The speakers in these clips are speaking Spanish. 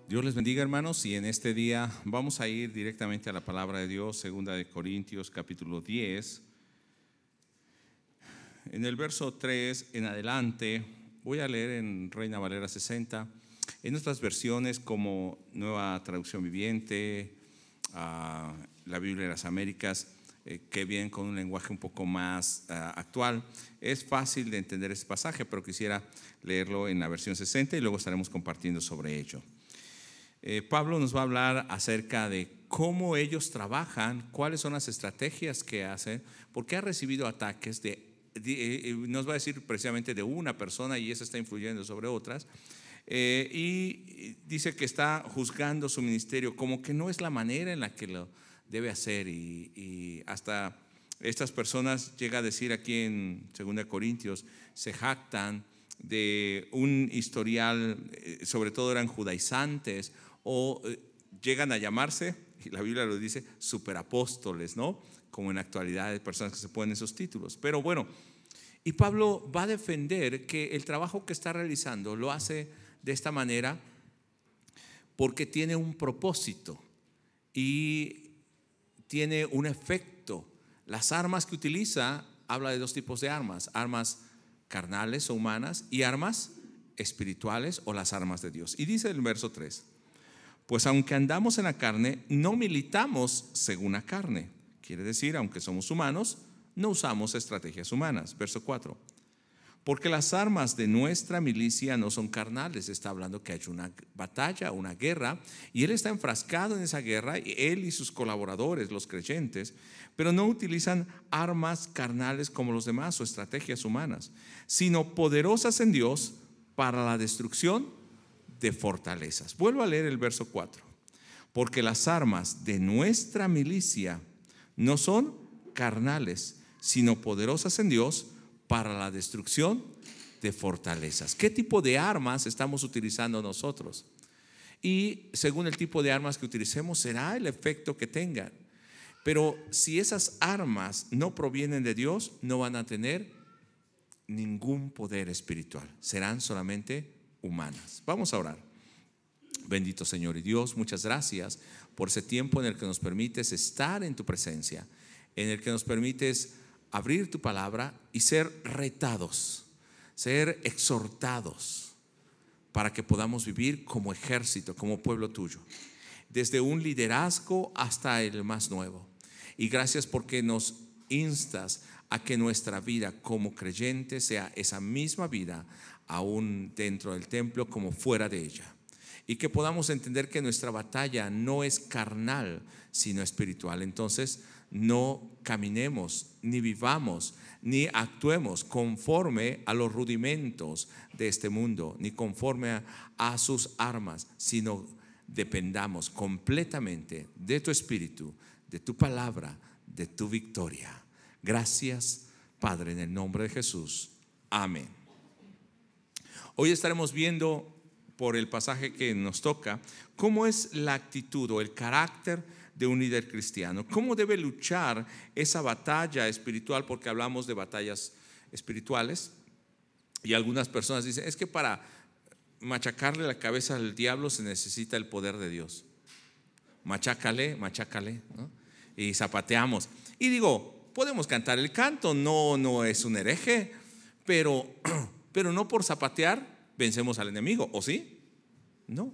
Dios les bendiga, hermanos, y en este día vamos a ir directamente a la palabra de Dios, segunda de Corintios capítulo 10. En el verso 3 en adelante voy a leer en Reina Valera 60, en otras versiones como Nueva Traducción Viviente, la Biblia de las Américas, que vienen con un lenguaje un poco más actual. Es fácil de entender este pasaje, pero quisiera leerlo en la versión 60 y luego estaremos compartiendo sobre ello. Pablo nos va a hablar acerca de cómo ellos trabajan, cuáles son las estrategias que hacen, porque ha recibido ataques nos va a decir precisamente de una persona y esa está influyendo sobre otras, y dice que está juzgando su ministerio como que no es la manera en la que lo debe hacer, y hasta estas personas, llega a decir aquí en 2 Corintios, se jactan de un historial, sobre todo eran judaizantes, o llegan a llamarse, y la Biblia lo dice, superapóstoles, ¿no? Como en actualidad hay personas que se ponen esos títulos. Pero bueno, y Pablo va a defender que el trabajo que está realizando lo hace de esta manera porque tiene un propósito y tiene un efecto. Las armas que utiliza, habla de dos tipos de armas: armas carnales o humanas y armas espirituales o las armas de Dios. Y dice el verso 3: pues aunque andamos en la carne, no militamos según la carne. Quiere decir, aunque somos humanos, no usamos estrategias humanas. Verso 4: porque las armas de nuestra milicia no son carnales. Está hablando que hay una batalla, una guerra, y él está enfrascado en esa guerra, él y sus colaboradores, los creyentes, pero no utilizan armas carnales como los demás o estrategias humanas, sino poderosas en Dios para la destrucción de fortalezas. Vuelvo a leer el verso 4: porque las armas de nuestra milicia no son carnales, sino poderosas en Dios para la destrucción de fortalezas. ¿Qué tipo de armas estamos utilizando nosotros? Y según el tipo de armas que utilicemos será el efecto que tengan. Pero si esas armas no provienen de Dios, no van a tener ningún poder espiritual, serán solamente humanas. Vamos a orar. Bendito Señor y Dios, muchas gracias por ese tiempo en el que nos permites estar en tu presencia, en el que nos permites abrir tu palabra y ser retados, ser exhortados, para que podamos vivir como ejército, como pueblo tuyo, desde un liderazgo hasta el más nuevo. Y gracias porque nos instas a que nuestra vida como creyentes sea esa misma vida, aún dentro del templo como fuera de ella, y que podamos entender que nuestra batalla no es carnal sino espiritual. Entonces no caminemos, ni vivamos, ni actuemos conforme a los rudimentos de este mundo, ni conforme a sus armas, sino dependamos completamente de tu espíritu, de tu palabra, de tu victoria. Gracias, Padre, en el nombre de Jesús. Amén. Hoy estaremos viendo, por el pasaje que nos toca, cómo es la actitud o el carácter de un líder cristiano, cómo debe luchar esa batalla espiritual, porque hablamos de batallas espirituales, y algunas personas dicen: es que para machacarle la cabeza al diablo se necesita el poder de Dios. Machácale, ¿no? Y zapateamos. Y digo, podemos cantar el canto, no es un hereje, pero no por zapatear vencemos al enemigo, ¿o sí? No.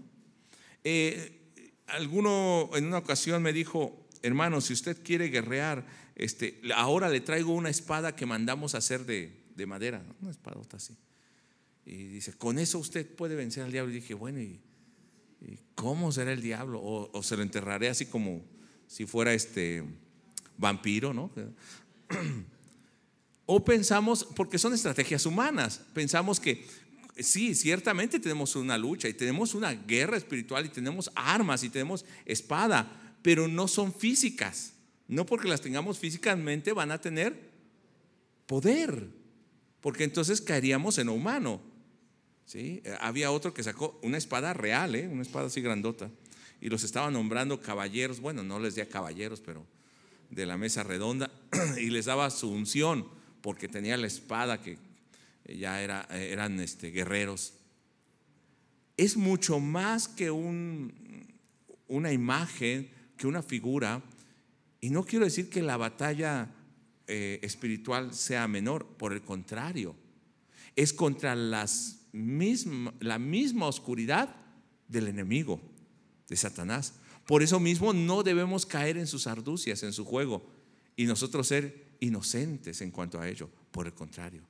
Alguno en una ocasión me dijo: hermano, si usted quiere guerrear, ahora le traigo una espada que mandamos a hacer de madera, ¿no? Una espadota así. Y dice: con eso usted puede vencer al diablo. Y dije: bueno, ¿y cómo será el diablo? O se lo enterraré así como si fuera vampiro, ¿no? O pensamos, porque son estrategias humanas, pensamos que sí, ciertamente tenemos una lucha y tenemos una guerra espiritual y tenemos armas y tenemos espada, pero no son físicas. No porque las tengamos físicamente van a tener poder, porque entonces caeríamos en lo humano, ¿sí? Había otro que sacó una espada real, una espada así grandota, y los estaba nombrando caballeros. Bueno, no les decía caballeros, pero de la mesa redonda, y les daba su unción porque tenía la espada, que ya eran guerreros. es mucho más que una imagen, que una figura. Y no quiero decir que la batalla espiritual sea menor, por el contrario, es contra la misma oscuridad del enemigo, de Satanás. Por eso mismo no debemos caer en sus arducias, en su juego, y nosotros ser inocentes en cuanto a ello. Por el contrario,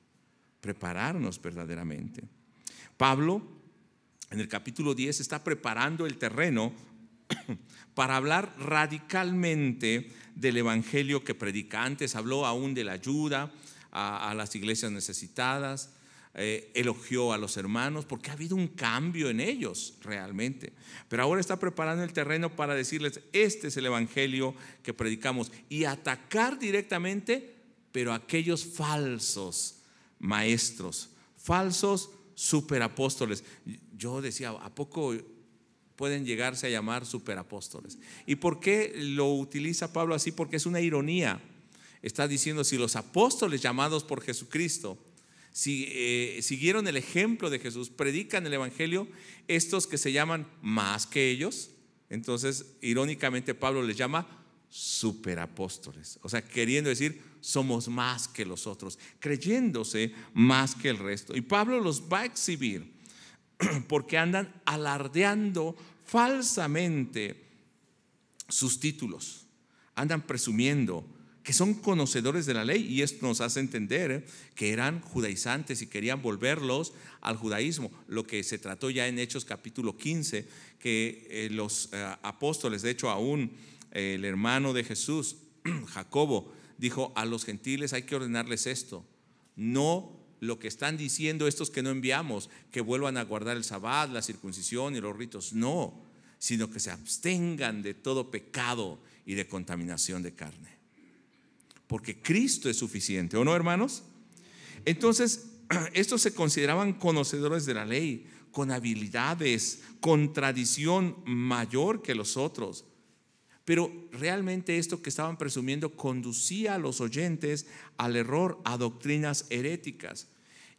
prepararnos verdaderamente. Pablo, en el capítulo 10, está preparando el terreno para hablar radicalmente del evangelio que predica. Antes habló aún de la ayuda a las iglesias necesitadas, elogió a los hermanos porque ha habido un cambio en ellos realmente. Pero ahora está preparando el terreno para decirles: este es el evangelio que predicamos, y atacar directamente, pero aquellos falsos maestros, falsos superapóstoles. Yo decía, ¿a poco pueden llegarse a llamar superapóstoles? ¿Y por qué lo utiliza Pablo así? Porque es una ironía. Está diciendo, si los apóstoles llamados por Jesucristo siguieron el ejemplo de Jesús, predican el evangelio, estos que se llaman más que ellos, entonces irónicamente Pablo les llama superapóstoles. O sea, queriendo decir, somos más que los otros, creyéndose más que el resto. Y Pablo los va a exhibir porque andan alardeando falsamente sus títulos, andan presumiendo que son conocedores de la ley, y esto nos hace entender que eran judaizantes y querían volverlos al judaísmo. Lo que se trató ya en Hechos capítulo 15, que los apóstoles, de hecho aún el hermano de Jesús, Jacobo, dijo: a los gentiles hay que ordenarles esto, no lo que están diciendo estos que no enviamos, que vuelvan a guardar el sabbat, la circuncisión y los ritos, no, sino que se abstengan de todo pecado y de contaminación de carne, porque Cristo es suficiente, ¿o no, hermanos? Entonces, estos se consideraban conocedores de la ley, con habilidades, con tradición mayor que los otros. Pero realmente esto que estaban presumiendo conducía a los oyentes al error, a doctrinas heréticas.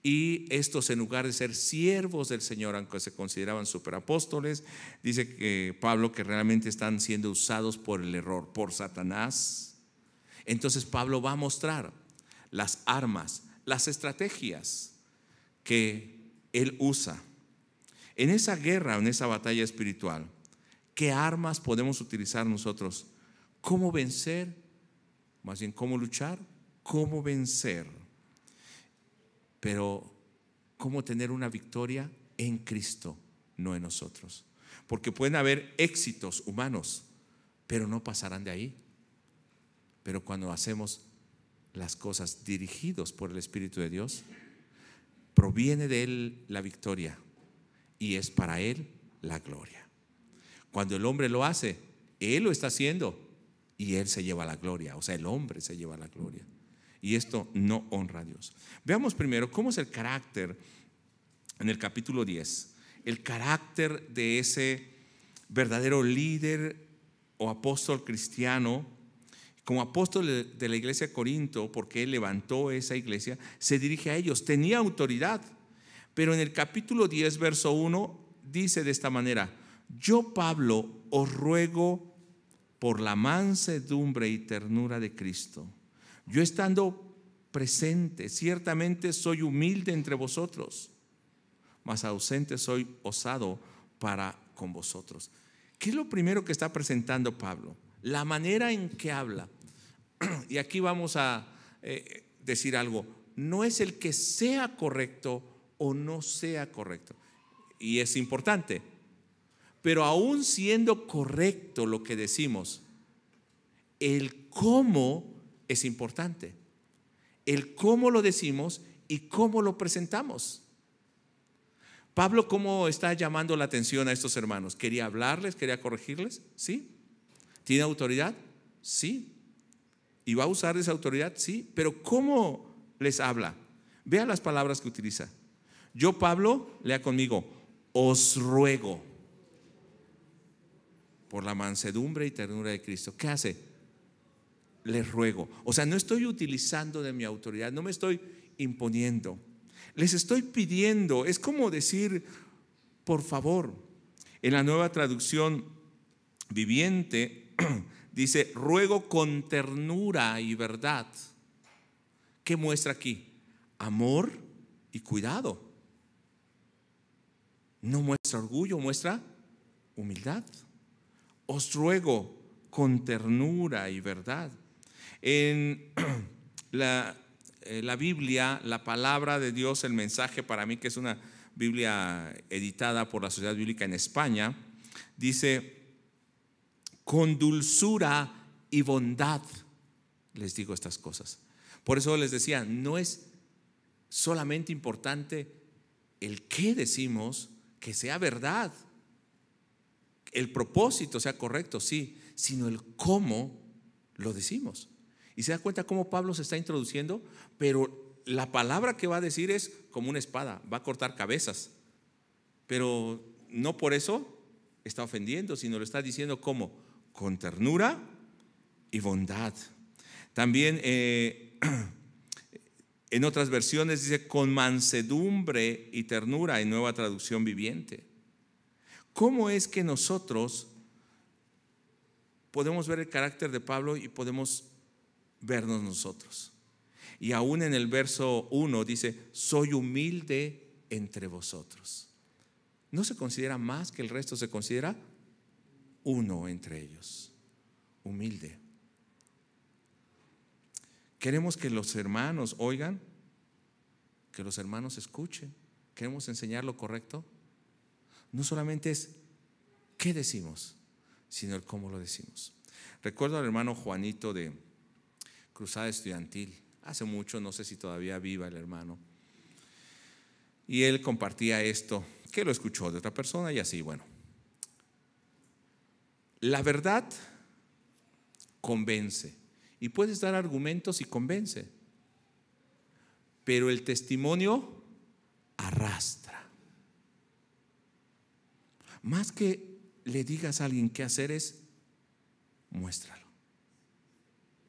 Y estos, en lugar de ser siervos del Señor, aunque se consideraban superapóstoles, dice que Pablo que realmente están siendo usados por el error, por Satanás. Entonces Pablo va a mostrar las armas, las estrategias que él usa en esa guerra, en esa batalla espiritual. ¿Qué armas podemos utilizar nosotros? ¿Cómo vencer? Más bien, ¿cómo luchar? ¿Cómo vencer? Pero ¿cómo tener una victoria en Cristo, no en nosotros? Porque pueden haber éxitos humanos, pero no pasarán de ahí. Pero cuando hacemos las cosas dirigidos por el Espíritu de Dios, proviene de Él la victoria y es para Él la gloria. Cuando el hombre lo hace, él lo está haciendo y él se lleva la gloria. O sea, el hombre se lleva la gloria. Y esto no honra a Dios. Veamos primero cómo es el carácter en el capítulo 10. El carácter de ese verdadero líder o apóstol cristiano. Como apóstol de la iglesia de Corinto, porque él levantó esa iglesia, se dirige a ellos. Tenía autoridad. Pero en el capítulo 10, verso 1, dice de esta manera: yo, Pablo, os ruego por la mansedumbre y ternura de Cristo. Yo, estando presente, ciertamente soy humilde entre vosotros, mas ausente soy osado para con vosotros. ¿Qué es lo primero que está presentando Pablo? La manera en que habla. Y aquí vamos a decir algo. No es el que sea correcto o no sea correcto. Y es importante. Pero aún siendo correcto lo que decimos, el cómo es importante. El cómo lo decimos y cómo lo presentamos. Pablo, ¿cómo está llamando la atención a estos hermanos? ¿Quería hablarles? ¿Quería corregirles? Sí. ¿Tiene autoridad? Sí. ¿Y va a usar esa autoridad? Sí. Pero ¿cómo les habla? Vea las palabras que utiliza. Yo, Pablo, lea conmigo, os ruego por la mansedumbre y ternura de Cristo. ¿Qué hace? Les ruego. O sea, no estoy utilizando de mi autoridad, no me estoy imponiendo. Les estoy pidiendo. Es como decir, por favor. En la Nueva Traducción Viviente dice, ruego con ternura y verdad. ¿Qué muestra aquí? Amor y cuidado. No muestra orgullo, muestra humildad. Os ruego con ternura y verdad. En la Biblia, la palabra de Dios, el mensaje para mí, que es una Biblia editada por la Sociedad Bíblica en España, dice, con dulzura y bondad les digo estas cosas. Por eso les decía, no es solamente importante el qué decimos, que sea verdad, el propósito sea correcto, sí, sino el cómo lo decimos. Y se da cuenta cómo Pablo se está introduciendo, pero la palabra que va a decir es como una espada, va a cortar cabezas, pero no por eso está ofendiendo, sino lo está diciendo como con ternura y bondad. También en otras versiones dice con mansedumbre y ternura, en Nueva Traducción Viviente. ¿Cómo es que nosotros podemos ver el carácter de Pablo y podemos vernos nosotros? Y aún en el verso 1 dice, soy humilde entre vosotros. No se considera más que el resto, se considera uno entre ellos, humilde. Queremos que los hermanos oigan, que los hermanos escuchen. Queremos enseñar lo correcto. No solamente es qué decimos, sino el cómo lo decimos. Recuerdo al hermano Juanito de Cruzada Estudiantil, hace mucho, no sé si todavía viva el hermano, y él compartía esto, que lo escuchó de otra persona y así, bueno. La verdad convence, y puedes dar argumentos y convence, pero el testimonio arrastra. Más que le digas a alguien qué hacer es, muéstralo,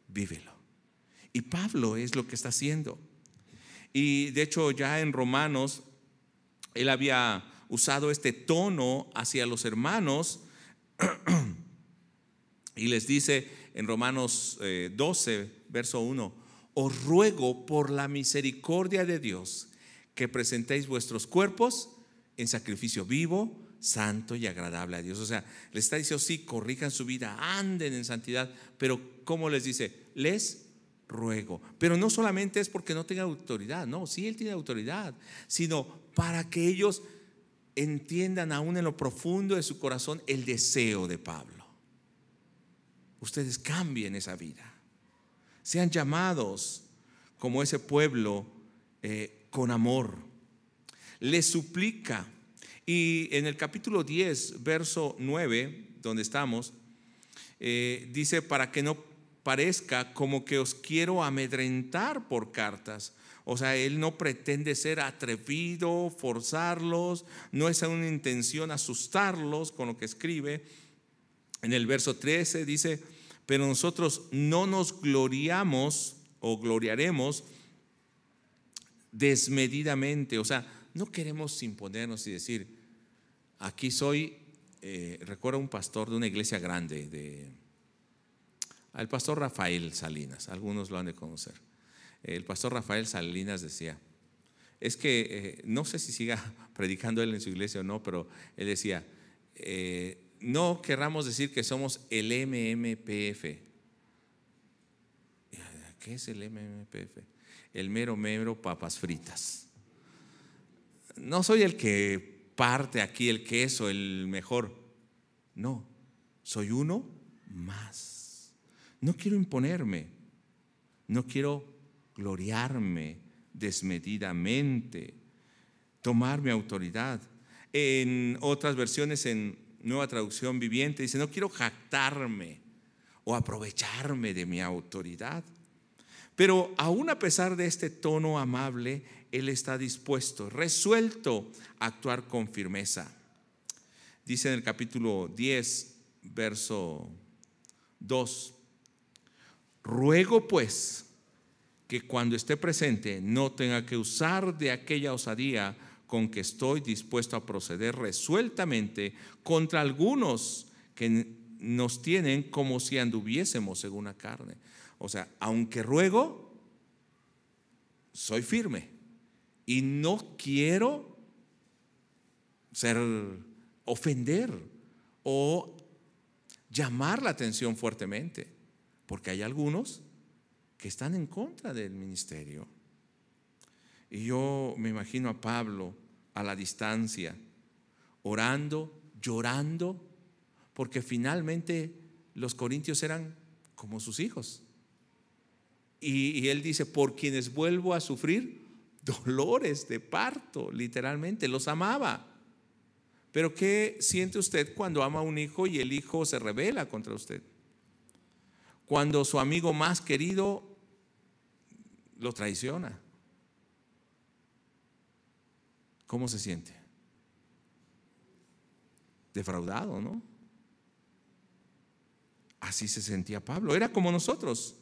vívelo. Y Pablo es lo que está haciendo. Y de hecho ya en Romanos, él había usado este tono hacia los hermanos y les dice en Romanos 12, verso 1, os ruego por la misericordia de Dios que presentéis vuestros cuerpos en sacrificio vivo, santo y agradable a Dios. O sea, les está diciendo, sí, corrijan su vida, anden en santidad, pero ¿cómo les dice? Les ruego. Pero no solamente es porque no tenga autoridad, no, sí, él tiene autoridad, sino para que ellos entiendan aún en lo profundo de su corazón el deseo de Pablo. Ustedes cambien esa vida, sean llamados como ese pueblo con amor. Les suplica. Y en el capítulo 10, verso 9, donde estamos, dice, para que no parezca como que os quiero amedrentar por cartas. O sea, él no pretende ser atrevido, forzarlos, no es una intención asustarlos con lo que escribe. En el verso 13 dice, pero nosotros no nos gloriamos o gloriaremos desmedidamente. O sea, no queremos imponernos y decir, aquí soy, recuerdo un pastor de una iglesia grande, el pastor Rafael Salinas, algunos lo han de conocer. El pastor Rafael Salinas decía, es que no sé si siga predicando él en su iglesia o no, pero él decía, no querramos decir que somos el MMPF. ¿Qué es el MMPF? El mero papas fritas. No soy el que parte aquí el queso, el mejor. No, soy uno más. No quiero imponerme, no quiero gloriarme desmedidamente, tomar mi autoridad. En otras versiones, en Nueva Traducción Viviente, dice, no quiero jactarme o aprovecharme de mi autoridad. Pero aún a pesar de este tono amable, él está dispuesto, resuelto a actuar con firmeza. Dice en el capítulo 10, verso 2, ruego pues que cuando esté presente no tenga que usar de aquella osadía con que estoy dispuesto a proceder resueltamente contra algunos que nos tienen como si anduviésemos según la carne. O sea, aunque ruego, soy firme y no quiero ofender o llamar la atención fuertemente, porque hay algunos que están en contra del ministerio. Y yo me imagino a Pablo a la distancia, orando, llorando, porque finalmente los corintios eran como sus hijos. Y él dice: por quienes vuelvo a sufrir dolores de parto, literalmente, los amaba. Pero ¿qué siente usted cuando ama a un hijo y el hijo se rebela contra usted? Cuando su amigo más querido lo traiciona. ¿Cómo se siente? Defraudado, ¿no? Así se sentía Pablo. Era como nosotros,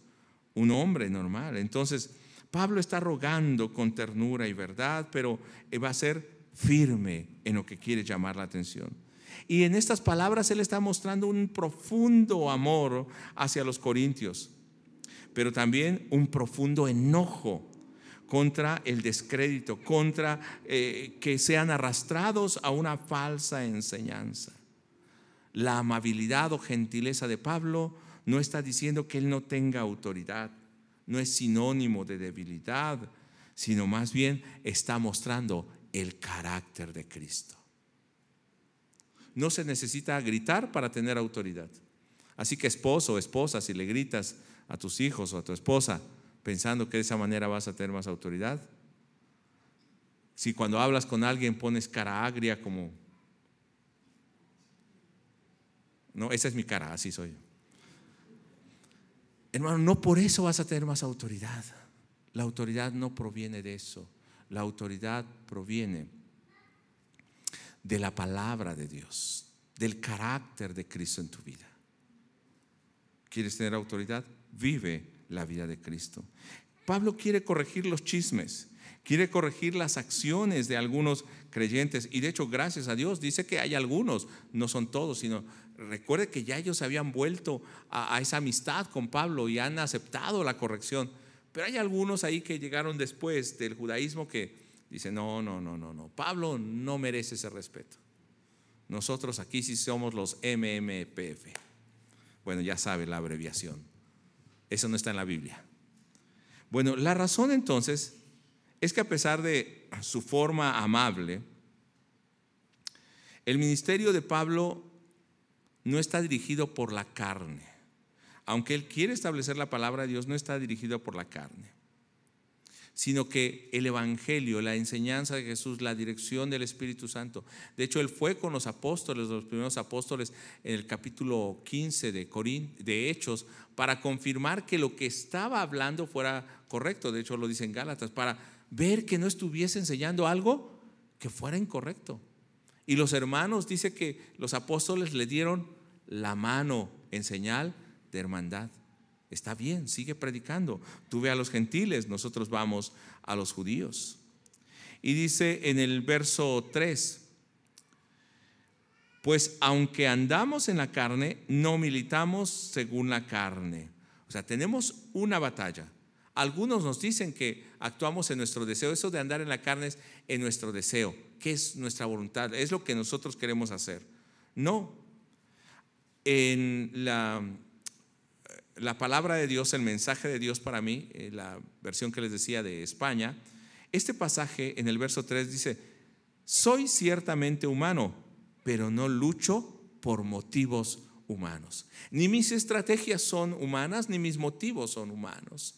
un hombre normal. Entonces, Pablo está rogando con ternura y verdad, pero va a ser firme en lo que quiere llamar la atención. Y en estas palabras él está mostrando un profundo amor hacia los corintios, pero también un profundo enojo contra el descrédito, contra que sean arrastrados a una falsa enseñanza. La amabilidad o gentileza de Pablo no está diciendo que él no tenga autoridad, no es sinónimo de debilidad, sino más bien está mostrando el carácter de Cristo. No se necesita gritar para tener autoridad. Así que esposo o esposa, si le gritas a tus hijos o a tu esposa pensando que de esa manera vas a tener más autoridad, si cuando hablas con alguien pones cara agria como, no, esa es mi cara, así soy yo. Hermano, no por eso vas a tener más autoridad. La autoridad no proviene de eso. La autoridad proviene de la palabra de Dios, del carácter de Cristo en tu vida. ¿Quieres tener autoridad? Vive la vida de Cristo. Pablo quiere corregir los chismes, quiere corregir las acciones de algunos creyentes, y de hecho, gracias a Dios, dice que hay algunos, no son todos, sino recuerde que ya ellos habían vuelto a esa amistad con Pablo y han aceptado la corrección. Pero hay algunos ahí que llegaron después del judaísmo que dicen: no, Pablo no merece ese respeto. Nosotros aquí sí somos los MMPF. Bueno, ya sabe la abreviación. Eso no está en la Biblia. Bueno, la razón entonces es que a pesar de su forma amable, el ministerio de Pablo no está dirigido por la carne. Aunque él quiere establecer la palabra de Dios, no está dirigido por la carne, sino que el evangelio, la enseñanza de Jesús, la dirección del Espíritu Santo. De hecho, él fue con los apóstoles, los primeros apóstoles, en el capítulo 15 de Hechos, para confirmar que lo que estaba hablando fuera correcto. De hecho, lo dice en Gálatas, para ver que no estuviese enseñando algo que fuera incorrecto. Y los hermanos, dice que los apóstoles le dieron la mano en señal de hermandad. Está bien, sigue predicando. Tú ve a los gentiles, nosotros vamos a los judíos. Y dice en el verso 3: pues aunque andamos en la carne, no militamos según la carne. O sea, tenemos una batalla. Algunos nos dicen que actuamos en nuestro deseo. Eso de andar en la carne es en nuestro deseo, que es nuestra voluntad, es lo que nosotros queremos hacer. No. En la palabra de Dios, el mensaje de Dios para mí, la versión que les decía de España, este pasaje en el verso 3 dice: soy ciertamente humano, pero no lucho por motivos humanos. Ni mis estrategias son humanas, ni mis motivos son humanos.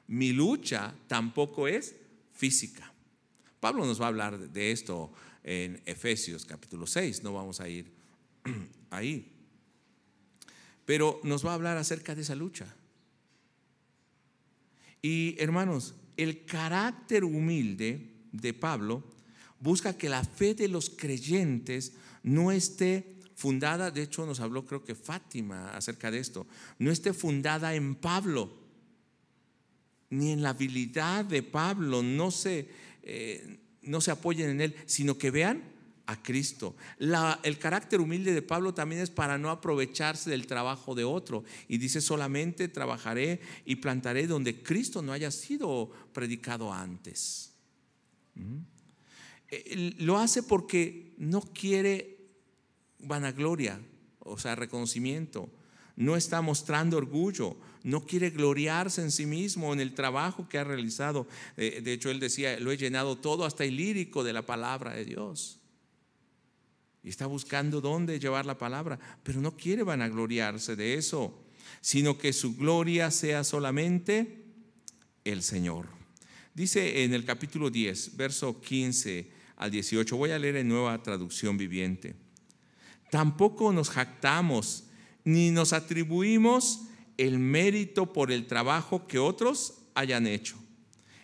Mi lucha tampoco es física. Pablo nos va a hablar de esto en Efesios capítulo 6, no vamos a ir ahí. Pero nos va a hablar acerca de esa lucha. Y hermanos, el carácter humilde de Pablo busca que la fe de los creyentes no esté fundada, de hecho nos habló creo que Fátima acerca de esto, no esté fundada en Pablo, ni en la habilidad de Pablo, no no se apoyen en él, sino que vean a Cristo. El carácter humilde de Pablo también es para no aprovecharse del trabajo de otro. Y dice: solamente trabajaré y plantaré donde Cristo no haya sido predicado antes. Lo hace porque no quiere vanagloria, o sea, reconocimiento. No está mostrando orgullo, no quiere gloriarse en sí mismo, en el trabajo que ha realizado. De hecho, él decía: lo he llenado todo, hasta el lírico, de la palabra de Dios. Y está buscando dónde llevar la palabra, pero no quiere vanagloriarse de eso, sino que su gloria sea solamente el Señor. Dice en el capítulo 10, verso 15 al 18, voy a leer en Nueva Traducción Viviente: tampoco nos jactamos ni nos atribuimos el mérito por el trabajo que otros hayan hecho.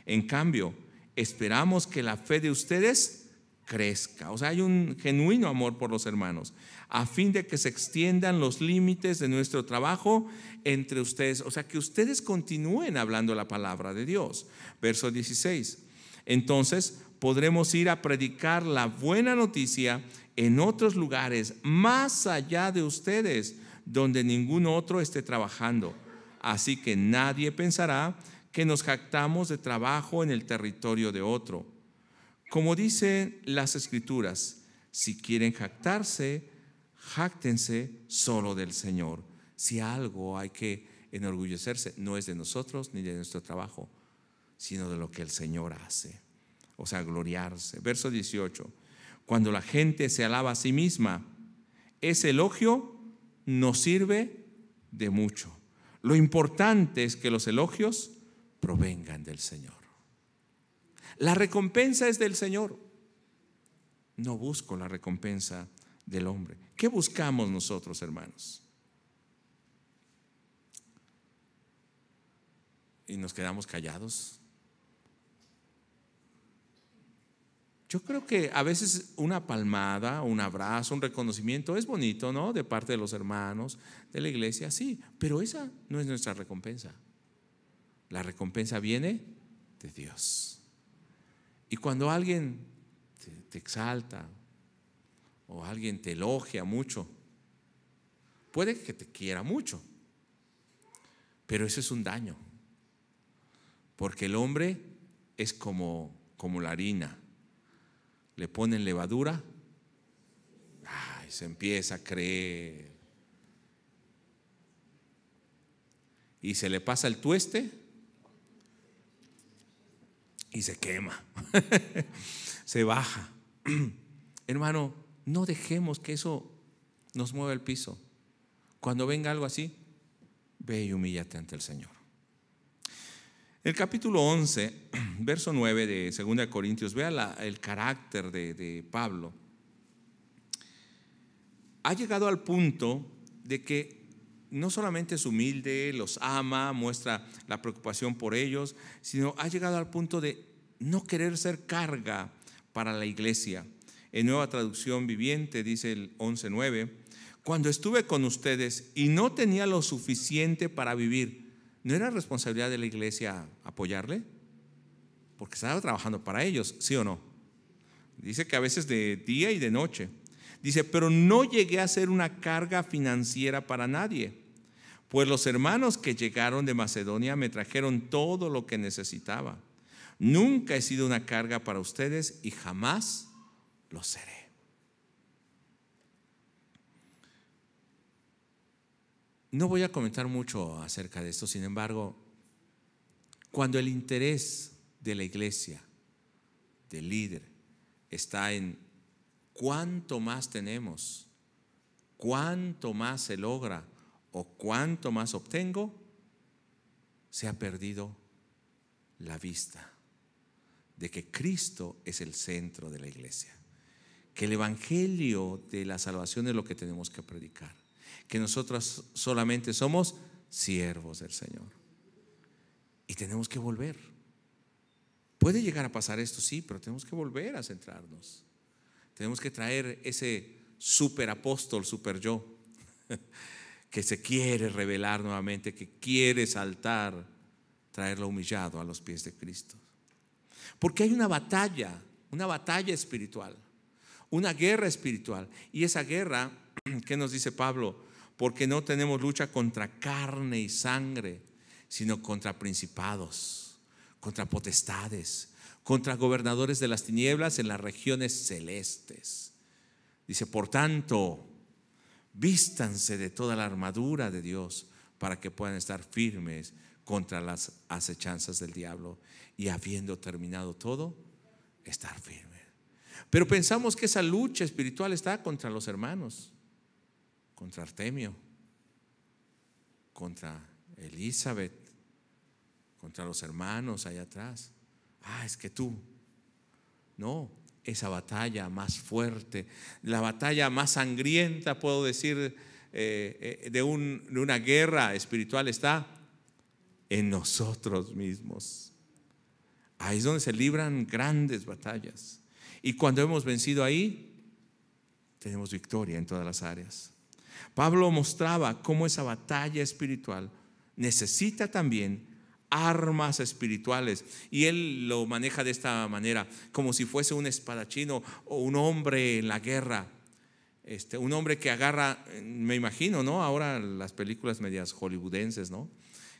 En cambio, esperamos que la fe de ustedes crezca. O sea, hay un genuino amor por los hermanos, a fin de que se extiendan los límites de nuestro trabajo entre ustedes. O sea, que ustedes continúen hablando la palabra de Dios. Verso 16: entonces podremos ir a predicar la buena noticia en otros lugares más allá de ustedes, donde ningún otro esté trabajando. Así que nadie pensará que nos jactamos de trabajo en el territorio de otro. Como dicen las Escrituras: si quieren jactarse, jáctense solo del Señor. Si algo hay que enorgullecerse, no es de nosotros ni de nuestro trabajo, sino de lo que el Señor hace. O sea, gloriarse. Verso 18: cuando la gente se alaba a sí misma, ese elogio nos sirve de mucho. Lo importante es que los elogios provengan del Señor. La recompensa es del Señor. No busco la recompensa del hombre. ¿Qué buscamos nosotros, hermanos? Y nos quedamos callados. Yo creo que a veces una palmada, un abrazo, un reconocimiento es bonito, ¿no? De parte de los hermanos, de la iglesia, sí, pero esa no es nuestra recompensa. La recompensa viene de Dios. Y cuando alguien te exalta o alguien te elogia mucho, puede que te quiera mucho, pero eso es un daño, porque el hombre es como la harina. Le ponen levadura, se empieza a creer, y se le pasa el tueste y se quema, se baja. Hermano, no dejemos que eso nos mueva el piso. Cuando venga algo así, ve y humíllate ante el Señor. El capítulo 11, verso 9 de 2 Corintios, vea el carácter de Pablo. Ha llegado al punto de que no solamente es humilde, los ama, muestra la preocupación por ellos, sino ha llegado al punto de no querer ser carga para la iglesia. En Nueva Traducción Viviente dice el 11:9: cuando estuve con ustedes y no tenía lo suficiente para vivir, ¿no era responsabilidad de la iglesia apoyarle? Porque estaba trabajando para ellos, ¿sí o no? Dice que a veces de día y de noche. Dice: pero no llegué a ser una carga financiera para nadie, pues los hermanos que llegaron de Macedonia me trajeron todo lo que necesitaba. Nunca he sido una carga para ustedes y jamás lo seré. No voy a comentar mucho acerca de esto, sin embargo, cuando el interés de la iglesia, del líder, está en cuánto más tenemos, cuánto más se logra o cuánto más obtengo, se ha perdido la vista de que Cristo es el centro de la iglesia, que el evangelio de la salvación es lo que tenemos que predicar, que nosotros solamente somos siervos del Señor y tenemos que volver. Puede llegar a pasar esto, sí, pero tenemos que volver a centrarnos. Tenemos que traer ese super apóstol, super yo, que se quiere revelar nuevamente, que quiere saltar, traerlo humillado a los pies de Cristo. Porque hay una batalla una batalla espiritual, una guerra espiritual. Y esa guerra, ¿qué nos dice Pablo? Porque no tenemos lucha contra carne y sangre, sino contra principados, contra potestades, contra gobernadores de las tinieblas en las regiones celestes. Dice, por tanto, vístanse de toda la armadura de Dios para que puedan estar firmes contra las acechanzas del diablo, y habiendo terminado todo, estar firmes. Pero pensamos que esa lucha espiritual está contra los hermanos, contra Artemio, contra Elizabeth, contra los hermanos allá atrás. Es que tú. No, esa batalla más fuerte, la batalla más sangrienta, puedo decir, de una guerra espiritual está en nosotros mismos. Ahí es donde se libran grandes batallas. Y cuando hemos vencido ahí, tenemos victoria en todas las áreas. Pablo mostraba cómo esa batalla espiritual necesita también armas espirituales, y él lo maneja de esta manera, como si fuese un espadachín o un hombre en la guerra, un hombre que agarra, me imagino, ¿no? Ahora las películas medias hollywoodenses, ¿no?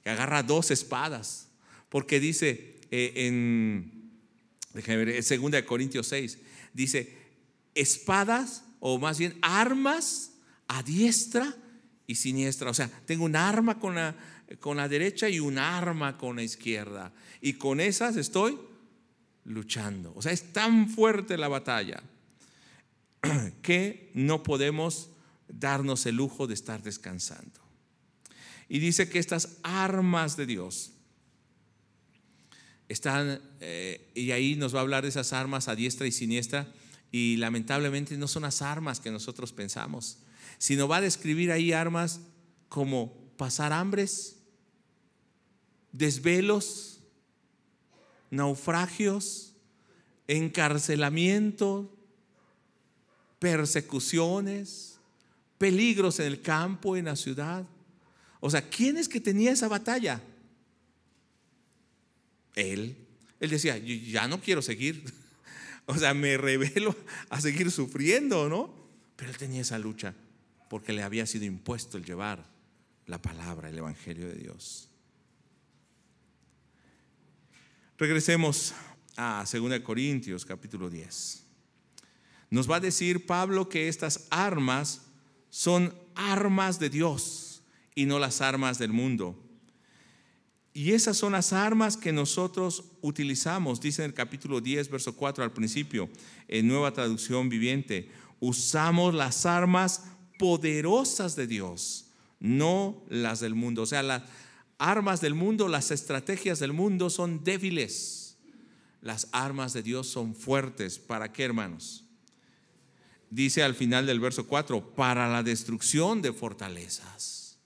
Que agarra 2 espadas, porque dice déjame ver, en 2 Corintios 6 dice espadas, o más bien armas a diestra y siniestra. O sea, tengo un arma con la derecha y un arma con la izquierda, y con esas estoy luchando. O sea, es tan fuerte la batalla que no podemos darnos el lujo de estar descansando. Y dice que estas armas de Dios están, y ahí nos va a hablar de esas armas a diestra y siniestra, y lamentablemente no son las armas que nosotros pensamos, sino va a describir ahí armas como pasar hambres, desvelos, naufragios, encarcelamiento, persecuciones, peligros en el campo, en la ciudad. O sea, ¿quién es que tenía esa batalla? Él decía, yo ya no quiero seguir. O sea, me rebelo a seguir sufriendo, ¿no? Pero él tenía esa lucha porque le había sido impuesto el llevar la palabra, el evangelio de Dios. Regresemos a 2 Corintios capítulo 10. Nos va a decir Pablo que estas armas son armas de Dios y no las armas del mundo. Y esas son las armas que nosotros utilizamos. Dice en el capítulo 10, verso 4 al principio, en Nueva Traducción Viviente: usamos las armas poderosas de Dios, no las del mundo. O sea, las armas del mundo, las estrategias del mundo son débiles. Las armas de Dios son fuertes. ¿Para qué, hermanos? Dice al final del verso 4: para la destrucción de fortalezas.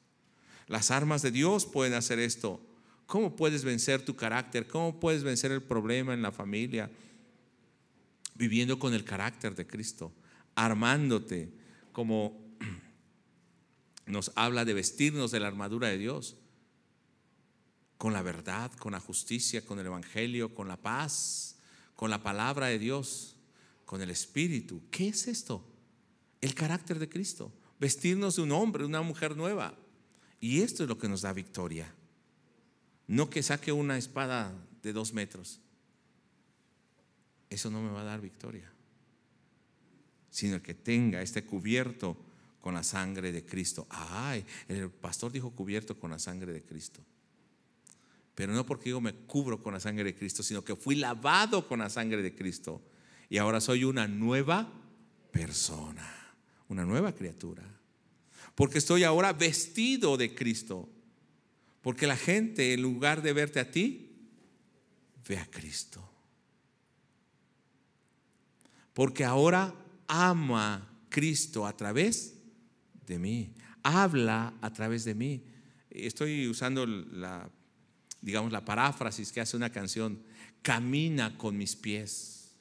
Las armas de Dios pueden hacer esto. ¿Cómo puedes vencer tu carácter? ¿Cómo puedes vencer el problema en la familia? Viviendo con el carácter de Cristo, armándote, como nos habla de vestirnos de la armadura de Dios, con la verdad, con la justicia, con el evangelio, con la paz, con la palabra de Dios, con el Espíritu. ¿Qué es esto? El carácter de Cristo. Vestirnos de un hombre, una mujer nueva. Y esto es lo que nos da victoria. No que saque una espada de 2 metros. Eso no me va a dar victoria. Sino el que tenga, esté cubierto con la sangre de Cristo. El pastor dijo cubierto con la sangre de Cristo. Pero no porque yo me cubro con la sangre de Cristo, sino que fui lavado con la sangre de Cristo. Y ahora soy una nueva persona, una nueva criatura. Porque estoy ahora vestido de Cristo. Porque la gente, en lugar de verte a ti, ve a Cristo. Porque ahora ama Cristo a través de mí. Habla a través de mí. Estoy usando la paráfrasis que hace una canción: camina con mis pies.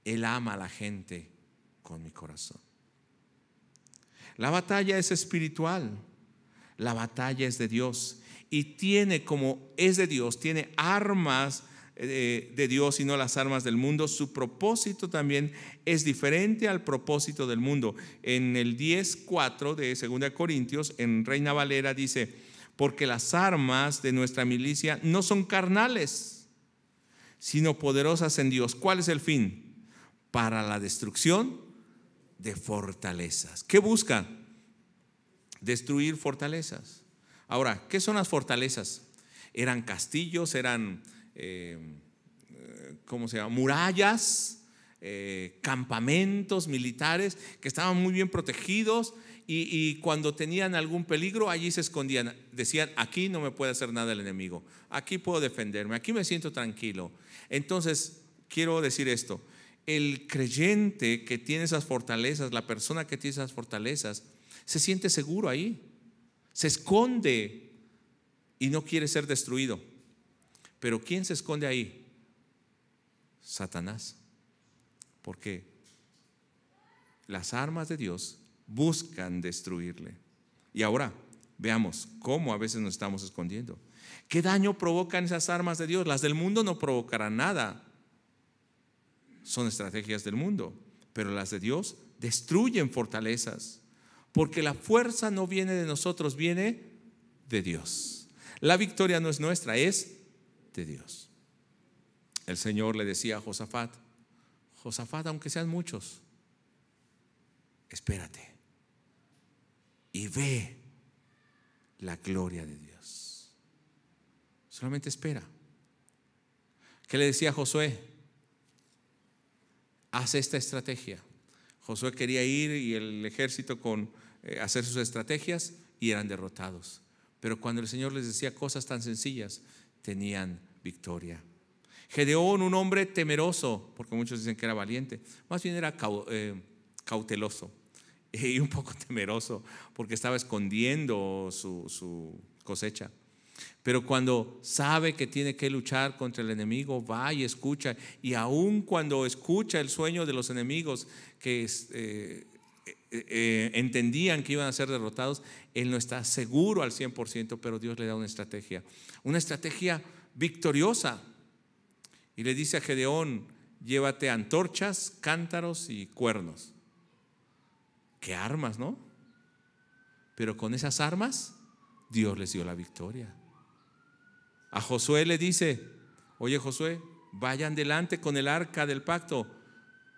Él ama a la gente con mi corazón. La batalla es espiritual. La batalla es de Dios. Y tiene, como es de Dios, tiene armas de Dios y no las armas del mundo, su propósito también es diferente al propósito del mundo. En el 10:4 de 2 Corintios, en Reina Valera dice: porque las armas de nuestra milicia no son carnales, sino poderosas en Dios. ¿Cuál es el fin? Para la destrucción de fortalezas. ¿Qué busca? Destruir fortalezas. Ahora, ¿qué son las fortalezas? Eran castillos, eran ¿cómo se llama? Murallas, campamentos militares que estaban muy bien protegidos, y cuando tenían algún peligro allí se escondían. Decían: aquí no me puede hacer nada el enemigo, aquí puedo defenderme, aquí me siento tranquilo. Entonces quiero decir esto: el creyente que tiene esas fortalezas, la persona que tiene esas fortalezas, se siente seguro ahí, se esconde y no quiere ser destruido. Pero ¿quién se esconde ahí? Satanás. Porque las armas de Dios buscan destruirle. Y ahora veamos cómo a veces nos estamos escondiendo. ¿Qué daño provocan esas armas de Dios? Las del mundo no provocarán nada, son estrategias del mundo, pero las de Dios destruyen fortalezas, porque la fuerza no viene de nosotros, viene de Dios. La victoria no es nuestra, es de Dios. El Señor le decía a Josafat: Josafat, aunque sean muchos, espérate y ve la gloria de Dios. Solamente espera. ¿Qué le decía a Josué? Haz esta estrategia. Josué quería ir y el ejército hacer sus estrategias, y eran derrotados. Pero cuando el Señor les decía cosas tan sencillas, tenían victoria. Gedeón, un hombre temeroso, porque muchos dicen que era valiente, más bien era cauteloso y un poco temeroso, porque estaba escondiendo su cosecha. Pero cuando sabe que tiene que luchar contra el enemigo, va y escucha. Y aun cuando escucha el sueño de los enemigos que entendían que iban a ser derrotados, él no está seguro al 100%, pero Dios le da una estrategia victoriosa. Y le dice a Gedeón: llévate antorchas, cántaros y cuernos. Qué armas, ¿no? Pero con esas armas Dios les dio la victoria. A Josué le dice: oye, Josué, vayan delante con el arca del pacto,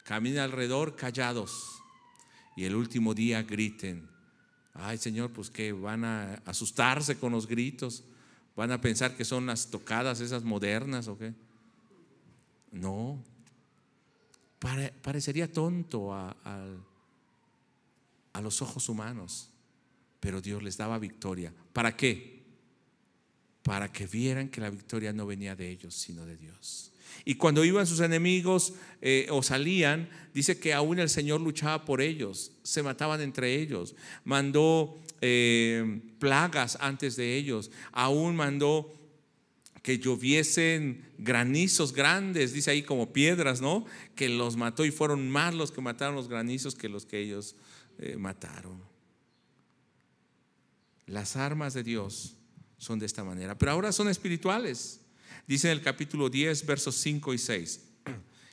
caminen alrededor callados, y el último día griten. Ay, Señor, pues que van a asustarse con los gritos, van a pensar que son las tocadas esas modernas o qué. No, parecería tonto a los ojos humanos, pero Dios les daba victoria. ¿Para qué? Para que vieran que la victoria no venía de ellos, sino de Dios. Y cuando iban sus enemigos o salían, dice que aún el Señor luchaba por ellos, se mataban entre ellos, mandó plagas antes de ellos, aún mandó que lloviesen granizos grandes, dice ahí como piedras, ¿no? Que los mató, y fueron más los que mataron los granizos que los que ellos mataron. Las armas de Dios son de esta manera, pero ahora son espirituales. Dice en el capítulo 10, versos 5 y 6.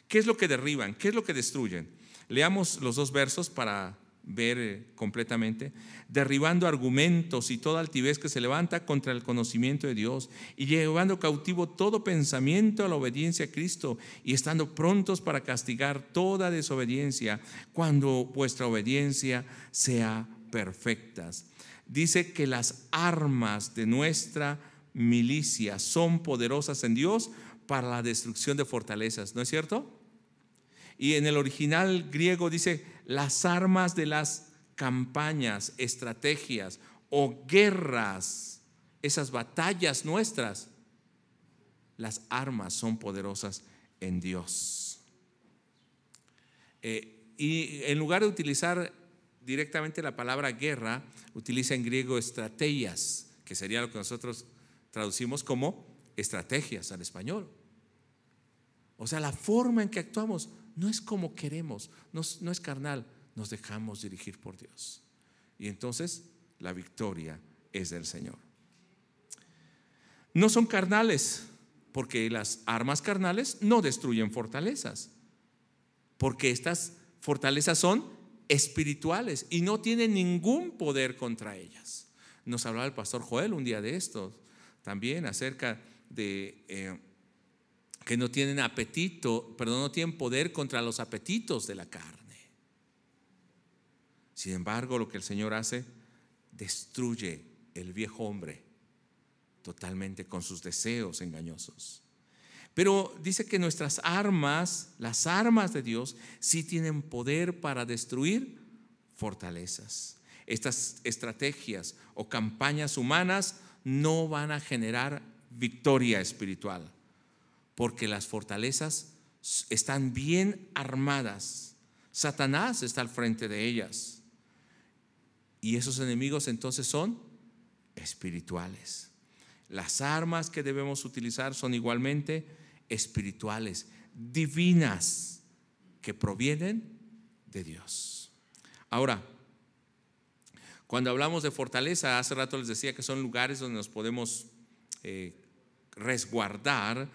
¿Qué es lo que derriban? ¿Qué es lo que destruyen? Leamos los dos versos para ver completamente. Derribando argumentos y toda altivez que se levanta contra el conocimiento de Dios, y llevando cautivo todo pensamiento a la obediencia a Cristo, y estando prontos para castigar toda desobediencia cuando vuestra obediencia sea perfecta. Dice que las armas de nuestra milicia son poderosas en Dios para la destrucción de fortalezas, ¿no es cierto? Y en el original griego dice: las armas de las campañas, estrategias o guerras, esas batallas nuestras, las armas son poderosas en Dios. Y en lugar de utilizar directamente la palabra guerra, utiliza en griego estrategias, que sería lo que nosotros traducimos como estrategias al español. O sea, la forma en que actuamos no es como queremos, no es carnal, nos dejamos dirigir por Dios. Y entonces la victoria es del Señor. No son carnales, Porque las armas carnales no destruyen fortalezas, porque estas fortalezas son espirituales y no tienen ningún poder contra ellas. Nos hablaba el pastor Joel un día de esto también acerca de que no tienen apetito, perdón, no tienen poder contra los apetitos de la carne. Sin embargo, lo que el Señor hace, destruye el viejo hombre totalmente con sus deseos engañosos. Pero dice que nuestras armas, las armas de Dios, sí tienen poder para destruir fortalezas. Estas estrategias o campañas humanas no van a generar victoria espiritual, porque las fortalezas están bien armadas. Satanás está al frente de ellas. Y esos enemigos entonces son espirituales. Las armas que debemos utilizar son igualmente espirituales, divinas, que provienen de Dios. Ahora, cuando hablamos de fortaleza, hace rato les decía que son lugares donde nos podemos resguardar.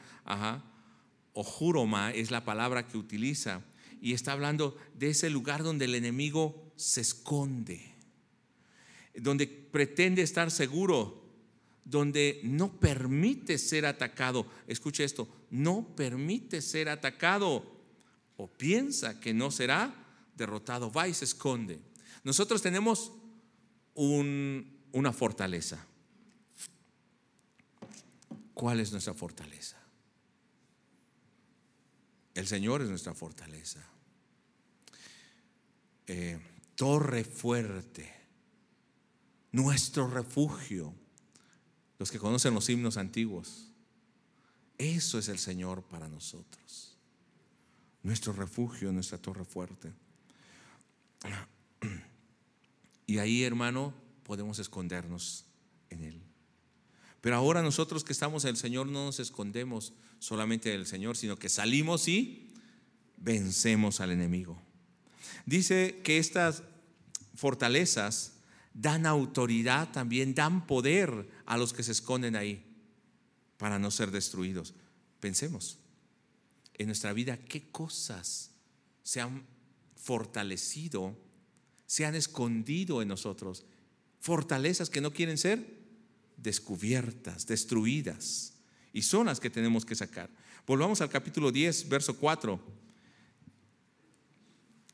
O juroma es la palabra que utiliza, y está hablando de ese lugar donde el enemigo se esconde, donde pretende estar seguro, donde no permite ser atacado. Escuche esto, no permite ser atacado o piensa que no será derrotado, va y se esconde. Nosotros tenemos una fortaleza. ¿Cuál es nuestra fortaleza? El Señor es nuestra fortaleza. Torre fuerte, nuestro refugio. Los que conocen los himnos antiguos, eso es el Señor para nosotros, nuestro refugio, nuestra torre fuerte. Y ahí, hermano, podemos escondernos en Él. Pero ahora nosotros que estamos en el Señor no nos escondemos solamente del Señor, sino que salimos y vencemos al enemigo. Dice que estas fortalezas dan autoridad, también dan poder a los que se esconden ahí para no ser destruidos. Pensemos en nuestra vida, qué cosas se han fortalecido, se han escondido en nosotros. Fortalezas que no quieren ser descubiertas, destruidas, y son las que tenemos que sacar. Volvamos al capítulo 10, verso 4.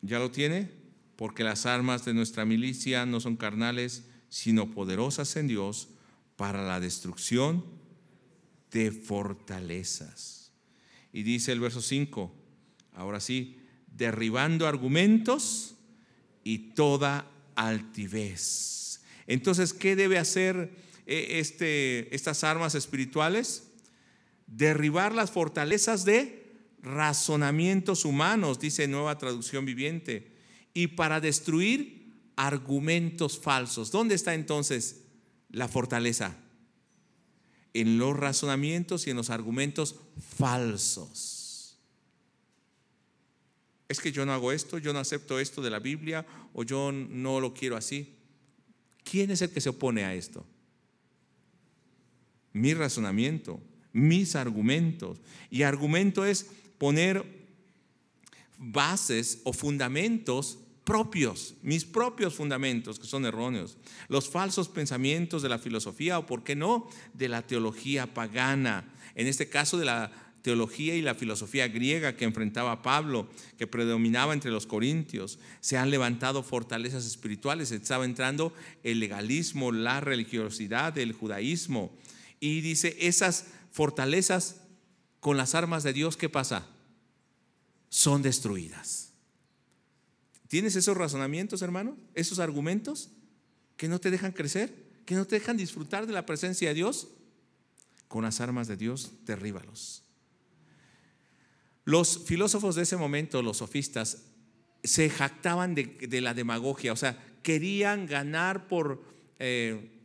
¿Ya lo tiene? Porque las armas de nuestra milicia no son carnales, sino poderosas en Dios para la destrucción de fortalezas. Y dice el verso 5, ahora sí, derribando argumentos y toda altivez. Entonces, ¿qué debe hacer estas armas espirituales? Derribar las fortalezas de razonamientos humanos, dice Nueva Traducción Viviente, y para destruir argumentos falsos. ¿Dónde está entonces la fortaleza? En los razonamientos y en los argumentos falsos. Es que yo no hago esto, yo no acepto esto de la Biblia, o yo no lo quiero así. ¿Quién es el que se opone a esto? Mi razonamiento, mis argumentos. Y argumento es poner bases o fundamentos propios, mis propios fundamentos que son erróneos, los falsos pensamientos de la filosofía, o por qué no, de la teología pagana, en este caso de la teología y la filosofía griega que enfrentaba Pablo, que predominaba entre los corintios. Se han levantado fortalezas espirituales, estaba entrando el legalismo, la religiosidad, el judaísmo, y dice, esas fortalezas con las armas de Dios, ¿qué pasa? Son destruidas. ¿Tienes esos razonamientos, hermano? Esos argumentos que no te dejan crecer, que no te dejan disfrutar de la presencia de Dios. Con las armas de Dios, derríbalos. Los filósofos de ese momento, los sofistas, se jactaban de la demagogia, o sea, querían ganar por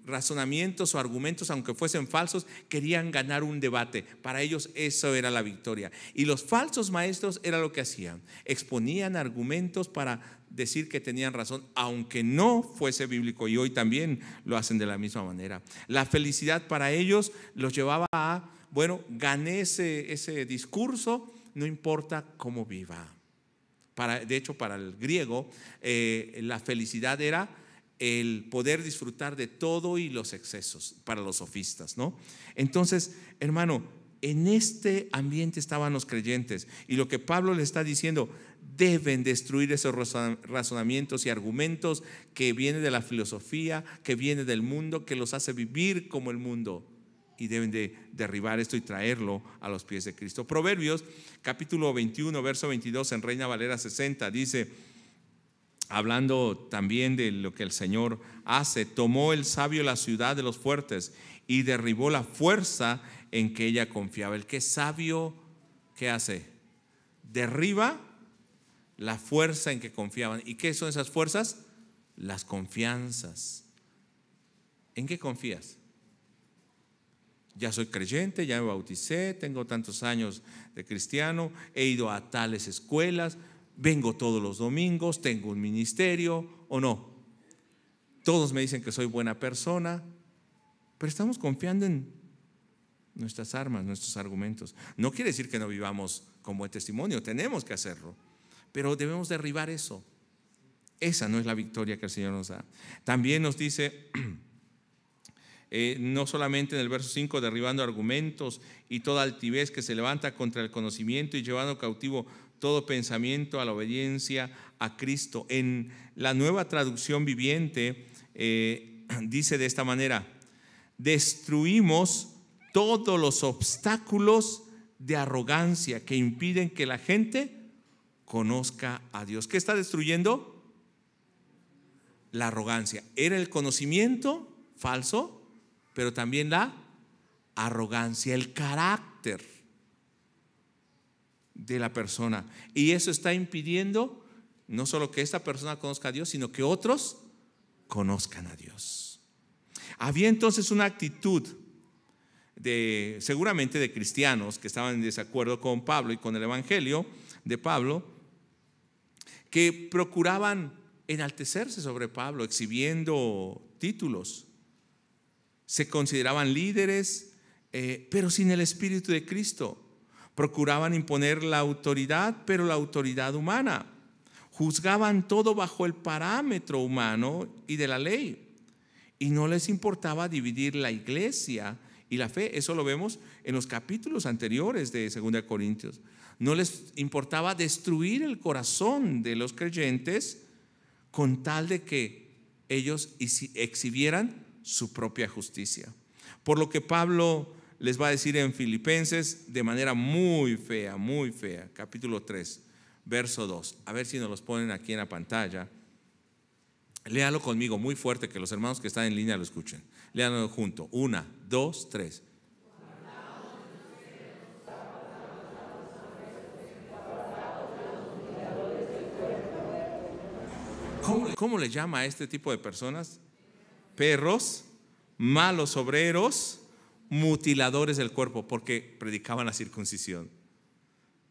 razonamientos o argumentos, aunque fuesen falsos, querían ganar un debate. Para ellos eso era la victoria. Y los falsos maestros era lo que hacían, exponían argumentos para decir que tenían razón, aunque no fuese bíblico, y hoy también lo hacen de la misma manera. La felicidad para ellos los llevaba a bueno, gané ese discurso, no importa cómo viva. De hecho, para el griego, la felicidad era el poder disfrutar de todo y los excesos, para los sofistas, ¿no? Entonces, hermano, en este ambiente estaban los creyentes, y lo que Pablo le está diciendo: deben destruir esos razonamientos y argumentos que vienen de la filosofía, que vienen del mundo, que los hace vivir como el mundo, y deben de derribar esto y traerlo a los pies de Cristo. Proverbios capítulo 21 verso 22 en Reina Valera 60 dice, hablando también de lo que el Señor hace: tomó el sabio la ciudad de los fuertes y derribó la fuerza en que ella confiaba. El que es sabio, ¿qué hace? Derriba la fuerza en que confiaban. ¿Y qué son esas fuerzas? Las confianzas. ¿En qué confías? Ya soy creyente, ya me bauticé, tengo tantos años de cristiano, he ido a tales escuelas, vengo todos los domingos, tengo un ministerio, ¿o no? Todos me dicen que soy buena persona, pero estamos confiando en nuestras armas, nuestros argumentos. No quiere decir que no vivamos con buen testimonio, tenemos que hacerlo, pero debemos derribar eso. Esa no es la victoria que el Señor nos da. También nos dice, no solamente en el verso 5, derribando argumentos y toda altivez que se levanta contra el conocimiento y llevando cautivo todo pensamiento a la obediencia a Cristo. En la Nueva Traducción Viviente dice de esta manera: destruimos todos los obstáculos de arrogancia que impiden que la gente conozca a Dios. ¿Qué está destruyendo? La arrogancia. Era el conocimiento falso, pero también la arrogancia, el carácter de la persona. Y eso está impidiendo no solo que esta persona conozca a Dios, sino que otros conozcan a Dios. Había entonces una actitud seguramente de cristianos que estaban en desacuerdo con Pablo y con el evangelio de Pablo, que procuraban enaltecerse sobre Pablo, exhibiendo títulos. Se consideraban líderes, pero sin el Espíritu de Cristo. Procuraban imponer la autoridad, pero la autoridad humana. Juzgaban todo bajo el parámetro humano y de la ley. Y no les importaba dividir la iglesia y la fe. Eso lo vemos en los capítulos anteriores de 2 Corintios. No les importaba destruir el corazón de los creyentes con tal de que ellos exhibieran su propia justicia. Por lo que Pablo les va a decir en Filipenses de manera muy fea, capítulo 3, verso 2. A ver si nos los ponen aquí en la pantalla. Léalo conmigo muy fuerte, que los hermanos que están en línea lo escuchen. Léalo junto. 1, 2, 3. ¿Cómo le llama a este tipo de personas? Perros, malos obreros, mutiladores del cuerpo, porque predicaban la circuncisión.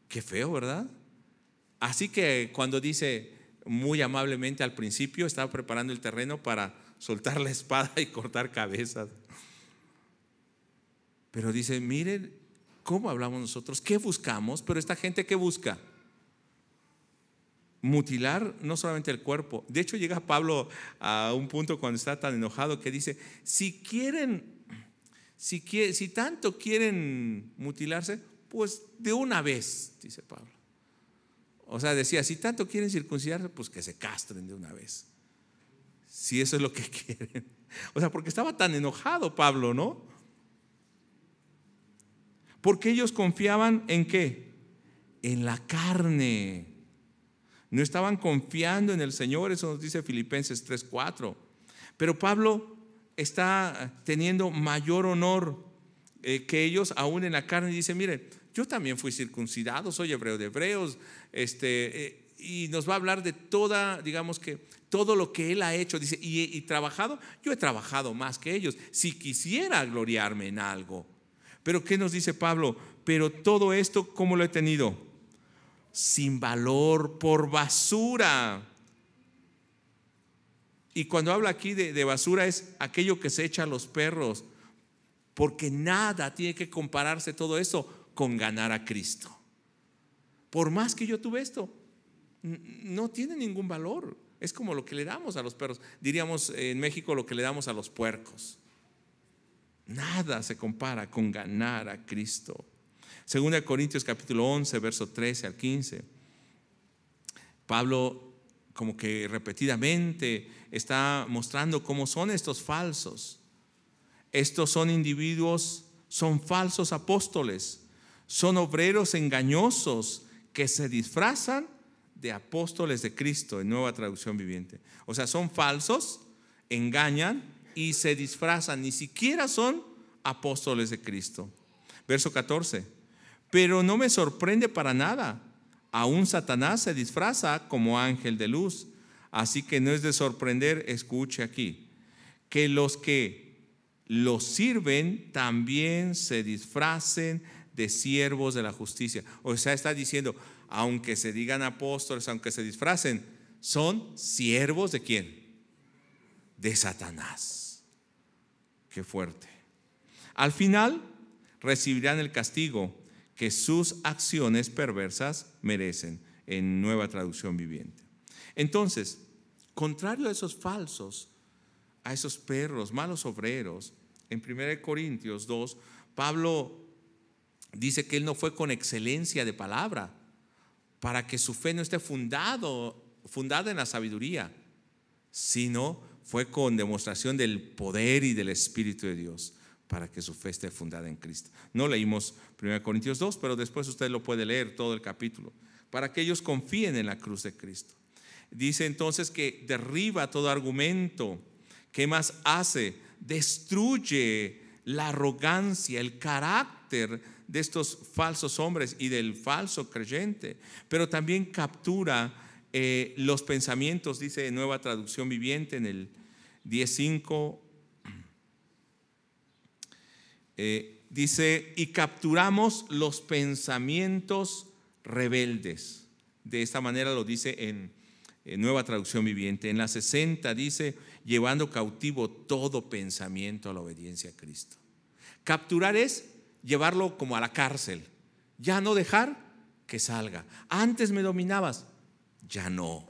Qué feo, ¿verdad? Así que cuando dice muy amablemente al principio, estaba preparando el terreno para soltar la espada y cortar cabezas. Pero dice, miren cómo hablamos nosotros, qué buscamos, pero esta gente, ¿qué busca? Mutilar no solamente el cuerpo. De hecho, llega Pablo a un punto cuando está tan enojado que dice, si tanto quieren mutilarse, pues de una vez, dice Pablo. O sea, decía, si tanto quieren circuncidarse, pues que se castren de una vez, si eso es lo que quieren. O sea, porque estaba tan enojado Pablo, ¿no? Porque ellos confiaban ¿en qué? En la carne. No estaban confiando en el Señor. Eso nos dice Filipenses 3:4. Pero Pablo está teniendo mayor honor que ellos aún en la carne. Y dice, mire, yo también fui circuncidado, soy hebreo de hebreos, y nos va a hablar de toda, digamos que todo lo que él ha hecho. Dice, y trabajado, yo he trabajado más que ellos, si quisiera gloriarme en algo. Pero ¿qué nos dice Pablo? Pero todo esto, ¿cómo lo he tenido? Sin valor, por basura. Y cuando habla aquí de basura, es aquello que se echa a los perros. porque nada tiene que compararse todo eso con ganar a Cristo. Por más que yo tuve esto, no tiene ningún valor. Es como lo que le damos a los perros. Diríamos en México lo que le damos a los puercos. Nada se compara con ganar a Cristo. 2 Corintios capítulo 11, verso 13 al 15. Pablo como que repetidamente está mostrando cómo son estos falsos. Estos son individuos, son falsos apóstoles, son obreros engañosos que se disfrazan de apóstoles de Cristo, en Nueva Traducción Viviente. O sea, son falsos, engañan y se disfrazan, ni siquiera son apóstoles de Cristo. Verso 14. Pero no me sorprende para nada. Aún Satanás se disfraza como ángel de luz. Así que no es de sorprender, escuche aquí, que los que los sirven también se disfracen de siervos de la justicia. O sea, está diciendo, aunque se digan apóstoles, aunque se disfracen, son siervos ¿de quién? De Satanás. Qué fuerte. Al final recibirán el castigo que sus acciones perversas merecen, en Nueva Traducción Viviente. Entonces, contrario a esos falsos, a esos perros, malos obreros, en 1 Corintios 2, Pablo dice que él no fue con excelencia de palabra, para que su fe no esté fundada en la sabiduría, sino fue con demostración del poder y del Espíritu de Dios, para que su fe esté fundada en Cristo. No leímos 1 Corintios 2, pero después usted lo puede leer todo el capítulo, para que ellos confíen en la cruz de Cristo. Dice entonces que derriba todo argumento. ¿Qué más hace? Destruye la arrogancia, el carácter de estos falsos hombres y del falso creyente, pero también captura los pensamientos, dice en Nueva Traducción Viviente en el 10:5, dice, y capturamos los pensamientos rebeldes. De esta manera lo dice en Nueva Traducción Viviente. En la 60 dice, llevando cautivo todo pensamiento a la obediencia a Cristo. Capturar es llevarlo como a la cárcel, ya no dejar que salga. Antes me dominabas, ya no.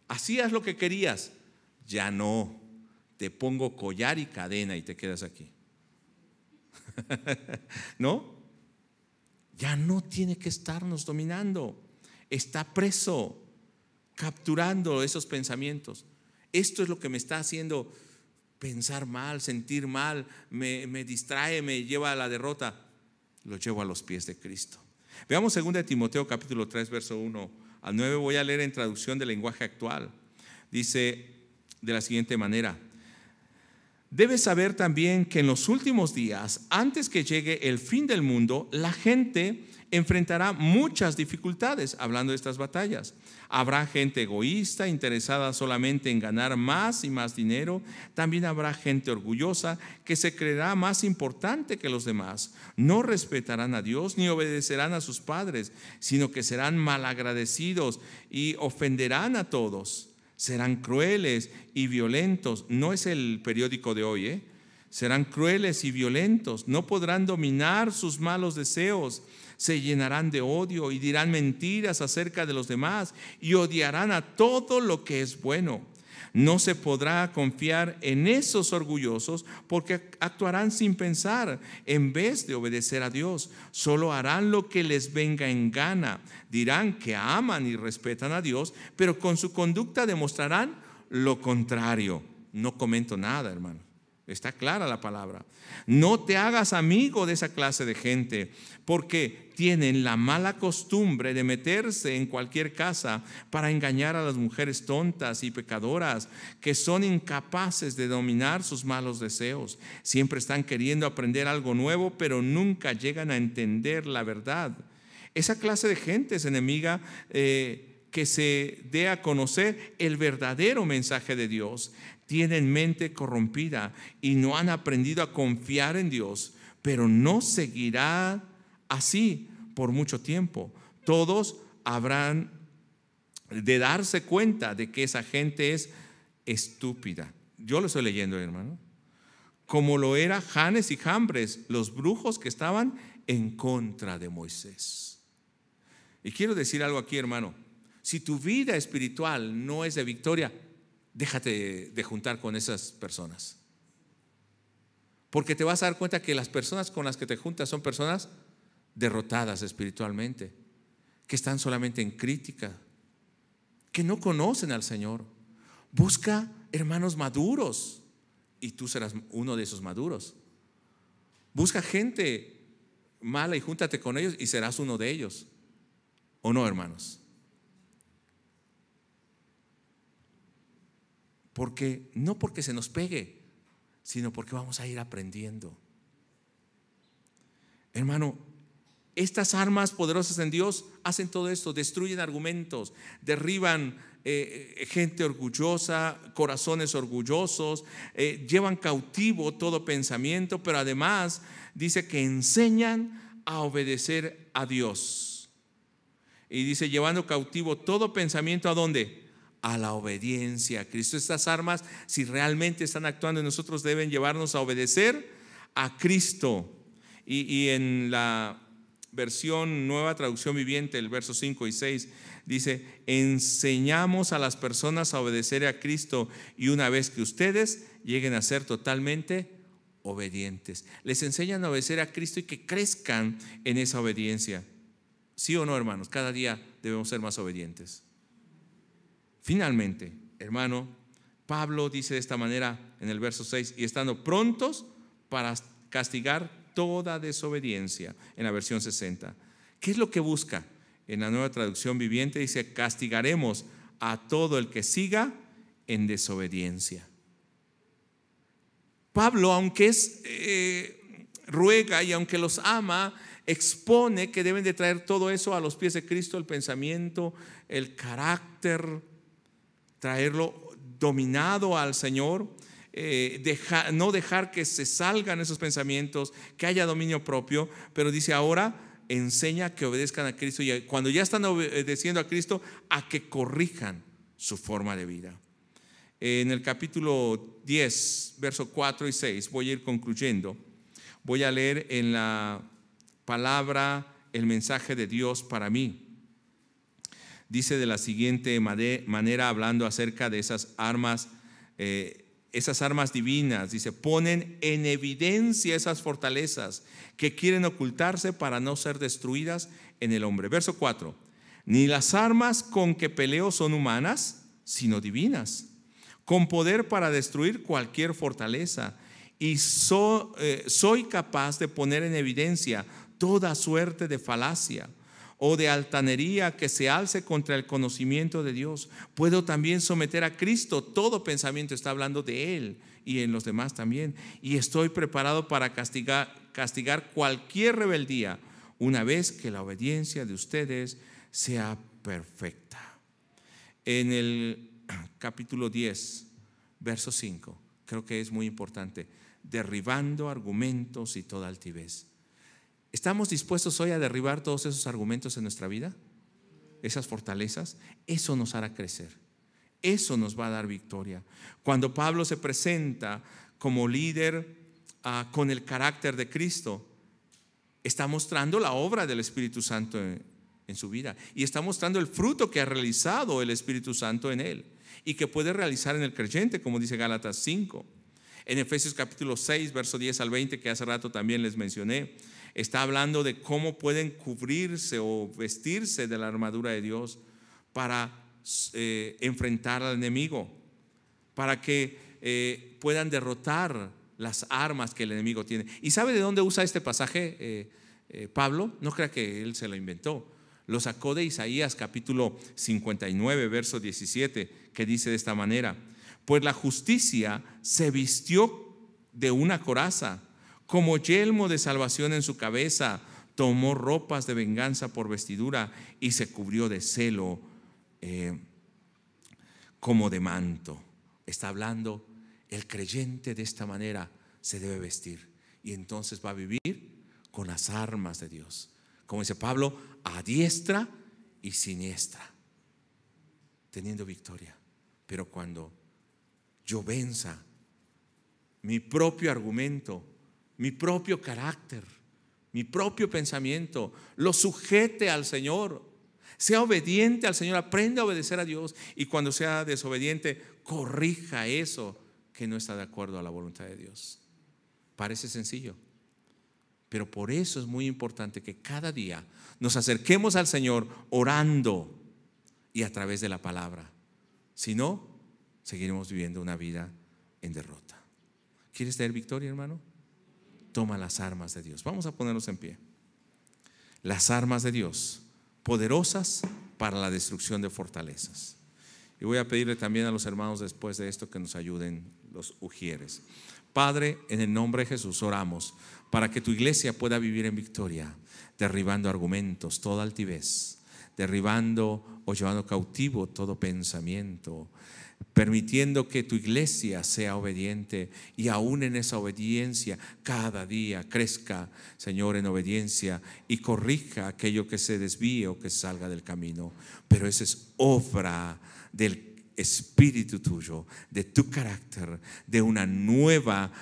Hacías lo que querías, ya no. Te pongo collar y cadena y te quedas aquí. ¿No? Ya no tiene que estarnos dominando. Está preso, capturando esos pensamientos. Esto es lo que me está haciendo pensar mal, sentir mal, me distrae, me lleva a la derrota. Lo llevo a los pies de Cristo. Veamos 2 Timoteo capítulo 3, verso 1 al 9. Voy a leer en traducción del lenguaje actual. Dice de la siguiente manera: debes saber también que en los últimos días, antes que llegue el fin del mundo, la gente enfrentará muchas dificultades, hablando de estas batallas. Habrá gente egoísta, interesada solamente en ganar más y más dinero. También habrá gente orgullosa que se creerá más importante que los demás. No respetarán a Dios ni obedecerán a sus padres, sino que serán malagradecidos y ofenderán a todos. Serán crueles y violentos. No es el periódico de hoy, Serán crueles y violentos. No podrán dominar sus malos deseos. Se llenarán de odio y dirán mentiras acerca de los demás y odiarán a todo lo que es bueno. No se podrá confiar en esos orgullosos porque actuarán sin pensar en vez de obedecer a Dios. Solo harán lo que les venga en gana. Dirán que aman y respetan a Dios, pero con su conducta demostrarán lo contrario. No comento nada, hermano. Está clara la palabra. No te hagas amigo de esa clase de gente, porque tienen la mala costumbre de meterse en cualquier casa para engañar a las mujeres tontas y pecadoras que son incapaces de dominar sus malos deseos. Siempre están queriendo aprender algo nuevo, pero nunca llegan a entender la verdad. Esa clase de gente es enemiga que se dé a conocer el verdadero mensaje de Dios. Tienen mente corrompida y no han aprendido a confiar en Dios, pero no seguirá así por mucho tiempo. Todos habrán de darse cuenta de que esa gente es estúpida. Yo lo estoy leyendo, hermano. como lo era Janes y Jambres, los brujos que estaban en contra de Moisés. Y quiero decir algo aquí, hermano. Si tu vida espiritual no es de victoria, déjate de juntar con esas personas. Porque te vas a dar cuenta que las personas con las que te juntas son personas derrotadas espiritualmente, que están solamente en crítica, que no conocen al Señor. Busca hermanos maduros y tú serás uno de esos maduros. Busca gente mala y júntate con ellos y serás uno de ellos. ¿O no, hermanos? Porque no porque se nos pegue, sino porque vamos a ir aprendiendo. Hermano, estas armas poderosas en Dios hacen todo esto, destruyen argumentos, derriban gente orgullosa, corazones orgullosos, llevan cautivo todo pensamiento, pero además dice que enseñan a obedecer a Dios. Y dice, llevando cautivo todo pensamiento, ¿a dónde? A la obediencia a Cristo. Estas armas, si realmente están actuando en nosotros, deben llevarnos a obedecer a Cristo. Y en la versión Nueva Traducción Viviente, el verso 5 y 6 dice, enseñamos a las personas a obedecer a Cristo, y una vez que ustedes lleguen a ser totalmente obedientes, les enseñan a obedecer a Cristo y que crezcan en esa obediencia. ¿Sí o no, hermanos? Cada día debemos ser más obedientes. Finalmente, hermano, Pablo dice de esta manera en el verso 6, y estando prontos para castigar toda desobediencia, en la versión 60. ¿Qué es lo que busca? En la Nueva Traducción Viviente dice, castigaremos a todo el que siga en desobediencia. Pablo, aunque ruega y aunque los ama, expone que deben de traer todo eso a los pies de Cristo, el pensamiento, el carácter, traerlo dominado al Señor, no dejar que se salgan esos pensamientos, que haya dominio propio. Pero dice ahora, enseña que obedezcan a Cristo, y cuando ya están obedeciendo a Cristo, a que corrijan su forma de vida. En el capítulo 10, verso 4 y 6, voy a ir concluyendo. Voy a leer en la palabra el mensaje de Dios para mí. Dice de la siguiente manera, hablando acerca de esas armas divinas. Dice, ponen en evidencia esas fortalezas que quieren ocultarse para no ser destruidas en el hombre. Verso 4, ni las armas con que peleo son humanas, sino divinas, con poder para destruir cualquier fortaleza, y soy capaz de poner en evidencia toda suerte de falacia o de altanería que se alce contra el conocimiento de Dios. Puedo también someter a Cristo todo pensamiento, está hablando de Él y en los demás también, y estoy preparado para castigar cualquier rebeldía una vez que la obediencia de ustedes sea perfecta. En el capítulo 10, verso 5, creo que es muy importante, derribando argumentos y toda altivez. ¿Estamos dispuestos hoy a derribar todos esos argumentos en nuestra vida? Esas fortalezas. Eso nos hará crecer. Eso nos va a dar victoria. Cuando Pablo se presenta como líder con el carácter de Cristo, está mostrando la obra del Espíritu Santo en su vida, y está mostrando el fruto que ha realizado el Espíritu Santo en él y que puede realizar en el creyente, como dice Gálatas 5. En Efesios capítulo 6, verso 10 al 20, que hace rato también les mencioné, está hablando de cómo pueden cubrirse o vestirse de la armadura de Dios para enfrentar al enemigo, para que puedan derrotar las armas que el enemigo tiene. ¿Y sabe de dónde usa este pasaje Pablo? No crea que él se lo inventó. Lo sacó de Isaías capítulo 59, verso 17, que dice de esta manera: pues la justicia se vistió de una coraza, como yelmo de salvación en su cabeza, tomó ropas de venganza por vestidura y se cubrió de celo como de manto. Está hablando, el creyente de esta manera se debe vestir, y entonces va a vivir con las armas de Dios, como dice Pablo, a diestra y siniestra, teniendo victoria. Pero cuando yo venza mi propio argumento, mi propio carácter, mi propio pensamiento, lo sujete al Señor. Sea obediente al Señor, aprenda a obedecer a Dios, y cuando sea desobediente, corrija eso que no está de acuerdo a la voluntad de Dios. Parece sencillo, pero por eso es muy importante que cada día nos acerquemos al Señor orando y a través de la palabra. Si no, seguiremos viviendo una vida en derrota. ¿Quieres tener victoria, hermano? Toma las armas de Dios. Vamos a ponernos en pie. Las armas de Dios, poderosas para la destrucción de fortalezas. Y voy a pedirle también a los hermanos después de esto que nos ayuden los ujieres. Padre, en el nombre de Jesús oramos para que tu iglesia pueda vivir en victoria, derribando argumentos, toda altivez, derribando o llevando cautivo todo pensamiento, permitiendo que tu iglesia sea obediente, y aún en esa obediencia cada día crezca, Señor, en obediencia, y corrija aquello que se desvíe o que salga del camino. Pero esa es obra del Espíritu tuyo, de tu carácter, de una nueva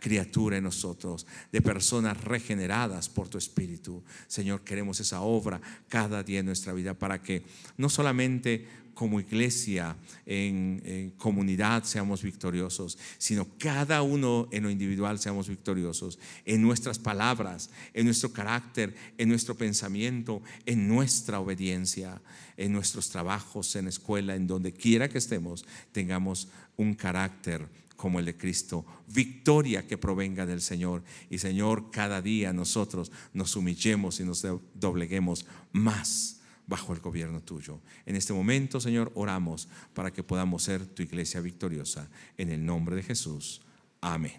criatura en nosotros, de personas regeneradas por tu Espíritu. Señor, queremos esa obra cada día en nuestra vida, para que no solamente como iglesia, en comunidad seamos victoriosos, sino cada uno en lo individual seamos victoriosos, en nuestras palabras, en nuestro carácter, en nuestro pensamiento, en nuestra obediencia, en nuestros trabajos, en la escuela, en donde quiera que estemos, tengamos un carácter como el de Cristo, victoria que provenga del Señor. Y Señor, cada día nosotros nos humillemos y nos dobleguemos más bajo el gobierno tuyo. En este momento, Señor, oramos para que podamos ser tu iglesia victoriosa, en el nombre de Jesús. Amén.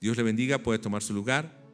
Dios le bendiga. Puede tomar su lugar.